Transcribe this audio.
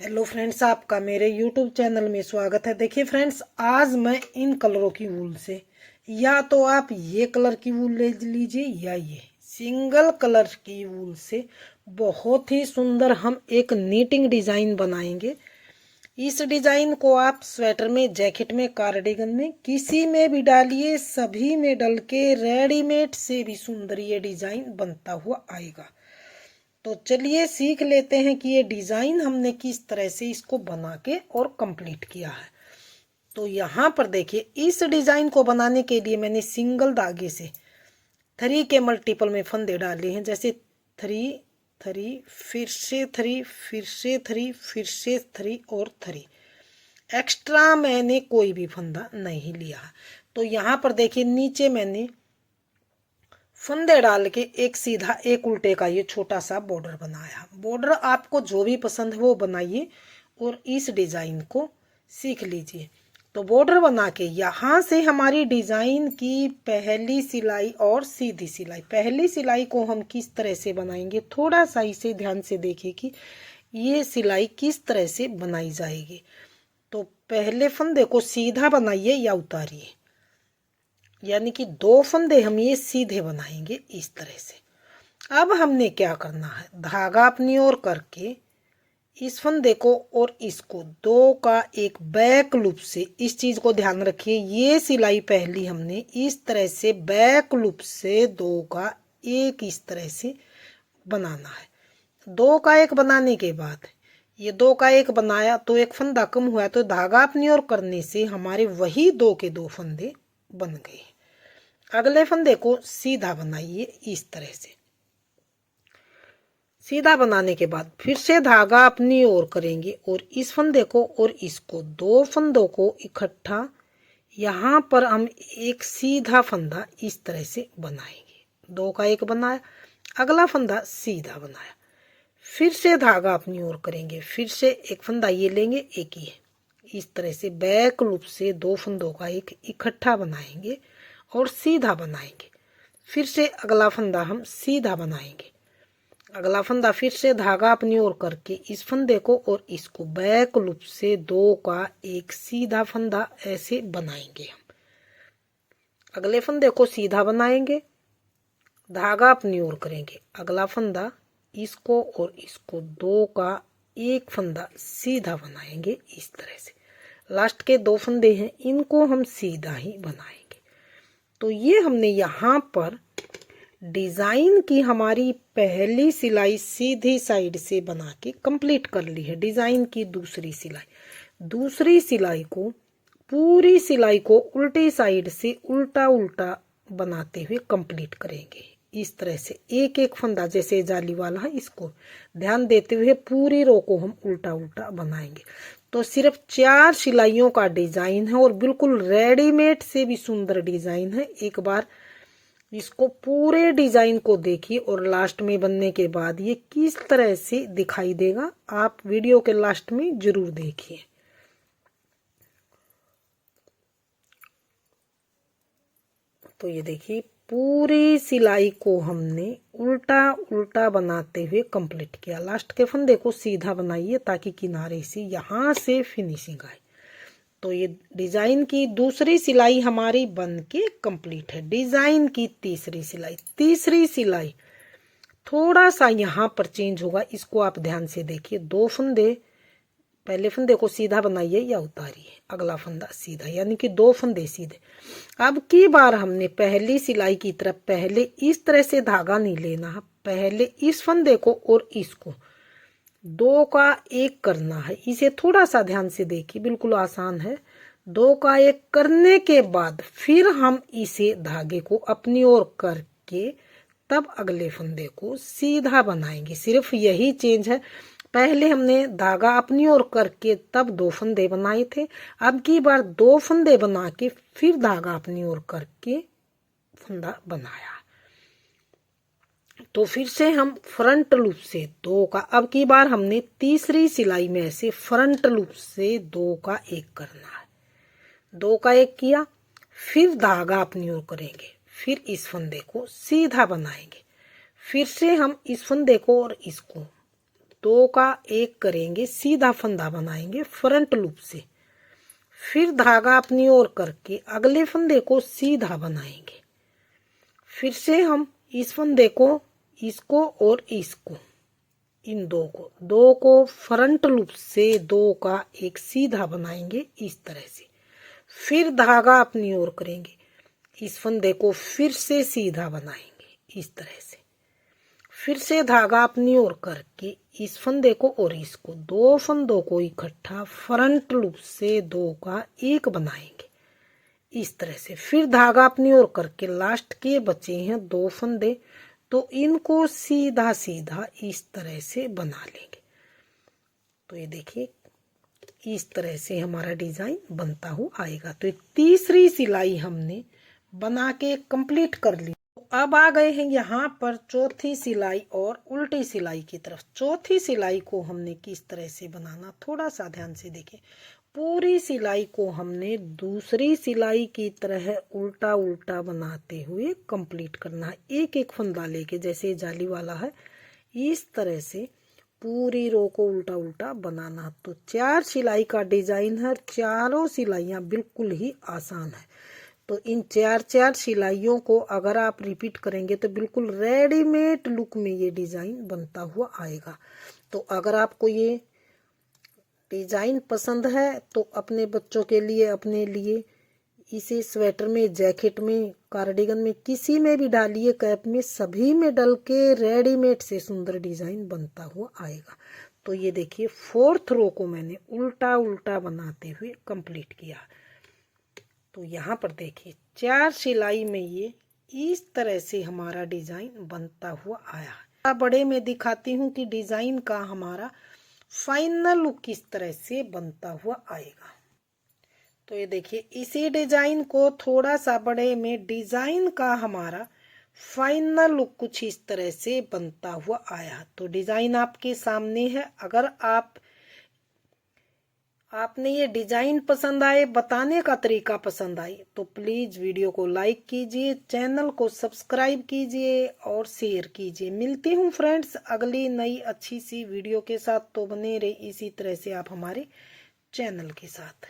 Hello friends, आपका मेरे YouTube channel में स्वागत है। देखिए फ्रेंड्स, आज मैं इन कलरों की वूल से, या तो आप ये कलर की वूल ले लीजिए या ये सिंगल कलर की वूल से बहुत ही सुंदर हम एक नीटिंग डिजाइन बनाएंगे। इस डिजाइन को आप स्वेटर में, जैकेट में, कार्डिगन में, किसी में भी डालिए, सभी में डल के रेडीमेड से भी सुंदर ये डिजाइन बनता हुआ आएगा। तो चलिए सीख लेते हैं कि ये डिज़ाइन हमने किस तरह से इसको बना के और कंप्लीट किया है। तो यहाँ पर देखिए, इस डिज़ाइन को बनाने के लिए मैंने सिंगल धागे से 3 के मल्टीपल में फंदे डाले हैं। जैसे 3 3 फिर से 3 फिर से 3 फिर से 3 और 3। एक्स्ट्रा मैंने कोई भी फंदा नहीं लिया। तो यहाँ पर देखिए, नीचे मैंने फंदे डाल के एक सीधा एक उल्टे का ये छोटा सा बॉर्डर बनाया। बॉर्डर आपको जो भी पसंद है वो बनाइए और इस डिजाइन को सीख लीजिए। तो बॉर्डर बना के यहाँ से हमारी डिजाइन की पहली सिलाई और सीधी सिलाई, पहली सिलाई को हम किस तरह से बनाएंगे, थोड़ा सा इसे ध्यान से देखिए कि ये सिलाई किस तरह से बनाई जाएगी। तो पहले फंदे को सीधा बनाइए या उतारिए, यानी कि 2 फंदे हम ये सीधे बनाएंगे इस तरह से। अब हमने क्या करना है, धागा अपनी ओर करके इस फंदे को और इसको 2 का एक बैक लूप से, इस चीज को ध्यान रखिए, ये सिलाई पहली हमने इस तरह से बैक लूप से 2 का एक इस तरह से बनाना है। 2 का एक बनाने के बाद ये 2 का एक बनाया तो एक फंदा कम हुआ, तो धागा अपनी ओर करने से हमारे वही 2 के 2 फंदे बन गए। अगले फंदे को सीधा बनाइए इस तरह से। सीधा बनाने के बाद फिर से धागा अपनी ओर करेंगे और इस फंदे को और इसको, 2 फंदों को इकट्ठा यहाँ पर हम एक सीधा फंदा इस तरह से बनाएंगे। 2 का एक बनाया, अगला फंदा सीधा बनाया, फिर से धागा अपनी ओर करेंगे, फिर से एक फंदा ये लेंगे, एक ही है, इस तरह से बैक लूप से 2 फंदों का एक इकट्ठा बनाएंगे और सीधा बनाएंगे। फिर से अगला फंदा हम सीधा बनाएंगे, अगला फंदा फिर से धागा अपनी ओर करके इस फंदे को और इसको बैक लूप से 2 का एक सीधा फंदा ऐसे बनाएंगे। हम अगले फंदे को सीधा बनाएंगे, धागा अपनी ओर करेंगे, अगला फंदा इसको और इसको 2 का एक फंदा सीधा बनाएंगे इस तरह से। लास्ट के 2 फंदे हैं, इनको हम सीधा ही बनाएंगे। तो ये हमने यहाँ पर डिजाइन की हमारी पहली सिलाई सीधी साइड से बना के कंप्लीट कर ली है। डिजाइन की दूसरी सिलाई को, पूरी सिलाई को उल्टी साइड से उल्टा उल्टा बनाते हुए कंप्लीट करेंगे इस तरह से। एक एक फंदा जैसे जाली वाला है, इसको ध्यान देते हुए पूरी रो को हम उल्टा उल्टा बनाएंगे। तो सिर्फ 4 सिलाइयों का डिजाइन है और बिल्कुल रेडीमेड से भी सुंदर डिजाइन है। एक बार इसको पूरे डिजाइन को देखिए और लास्ट में बनने के बाद ये किस तरह से दिखाई देगा, आप वीडियो के लास्ट में जरूर देखिए। तो ये देखिए, पूरी सिलाई को हमने उल्टा उल्टा बनाते हुए कंप्लीट किया। लास्ट के फंदे को सीधा बनाइए ताकि किनारे से यहाँ से फिनिशिंग आए। तो ये डिजाइन की दूसरी सिलाई हमारी बन के कंप्लीट है। डिजाइन की तीसरी सिलाई थोड़ा सा यहाँ पर चेंज होगा, इसको आप ध्यान से देखिए। 2 फंदे, पहले फंदे को सीधा बनाइए या उतारिए, अगला फंदा सीधा, यानी कि 2 फंदे सीधे। अब की बार हमने पहली सिलाई की तरफ पहले इस तरह से धागा नहीं लेना है, पहले इस फंदे को और इसको 2 का एक करना है। इसे थोड़ा सा ध्यान से देखिए, बिल्कुल आसान है। 2 का एक करने के बाद फिर हम इसे धागे को अपनी ओर करके तब अगले फंदे को सीधा बनाएंगे। सिर्फ यही चेंज है, पहले हमने धागा अपनी ओर करके तब 2 फंदे बनाए थे, अब की बार 2 फंदे बना के फिर धागा अपनी ओर करके फंदा बनाया। तो फिर से हम फ्रंट लूप से 2 का, अब की बार हमने तीसरी सिलाई में से फ्रंट लूप से 2 का एक करना है। 2 का एक किया, फिर धागा अपनी ओर करेंगे, फिर इस फंदे को सीधा बनाएंगे, फिर से हम इस फंदे को और इसको दो का एक करेंगे, सीधा फंदा बनाएंगे फ्रंट लूप से, फिर धागा अपनी ओर करके अगले फंदे को सीधा बनाएंगे, फिर से हम इस फंदे को, इसको और इसको, इन दो को फ्रंट लूप से दो का एक सीधा बनाएंगे इस तरह से, फिर धागा अपनी ओर करेंगे, इस फंदे को फिर से सीधा बनाएंगे इस तरह से, फिर से धागा अपनी ओर करके इस फंदे को और इसको, दो फंदों को इकट्ठा फ्रंट लूप से दो का एक बनाएंगे इस तरह से, फिर धागा अपनी ओर करके लास्ट के बचे हैं दो फंदे, तो इनको सीधा सीधा इस तरह से बना लेंगे। तो ये देखिए इस तरह से हमारा डिजाइन बनता हुआ आएगा। तो तीसरी सिलाई हमने बना के कंप्लीट कर ली। अब आ गए हैं यहाँ पर चौथी सिलाई और उल्टी सिलाई की तरफ। चौथी सिलाई को हमने किस तरह से बनाना, थोड़ा सा ध्यान से देखें। पूरी सिलाई को हमने दूसरी सिलाई की तरह उल्टा उल्टा बनाते हुए कंप्लीट करना है, एक एक फंदा लेके, जैसे जाली वाला है इस तरह से पूरी रो को उल्टा उल्टा बनाना। तो 4 सिलाई का डिजाइन है, चारों सिलाइयाँ बिल्कुल ही आसान है। तो इन 4 सिलाइयों को अगर आप रिपीट करेंगे तो बिल्कुल रेडीमेड लुक में ये डिजाइन बनता हुआ आएगा। तो अगर आपको ये डिजाइन पसंद है तो अपने बच्चों के लिए, अपने लिए इसे स्वेटर में, जैकेट में, कार्डिगन में, किसी में भी डालिए, कैप में, सभी में डल के रेडीमेड से सुंदर डिजाइन बनता हुआ आएगा। तो ये देखिए 4th रो को मैंने उल्टा उल्टा बनाते हुए कंप्लीट किया। तो यहाँ पर देखिए 4 सिलाई में ये इस तरह से हमारा डिजाइन बनता हुआ आया। बड़े में दिखाती हूँ कि डिजाइन का हमारा फाइनल लुक किस तरह से बनता हुआ आएगा। तो ये देखिए इसी डिजाइन को थोड़ा सा बड़े में डिजाइन का हमारा फाइनल लुक कुछ इस तरह से बनता हुआ आया। तो डिजाइन आपके सामने है। अगर आपने ये डिजाइन पसंद आए, बताने का तरीका पसंद आए, तो प्लीज वीडियो को लाइक कीजिए, चैनल को सब्सक्राइब कीजिए और शेयर कीजिए। मिलती हूँ फ्रेंड्स अगली नई अच्छी सी वीडियो के साथ। तो बने रहे इसी तरह से आप हमारे चैनल के साथ।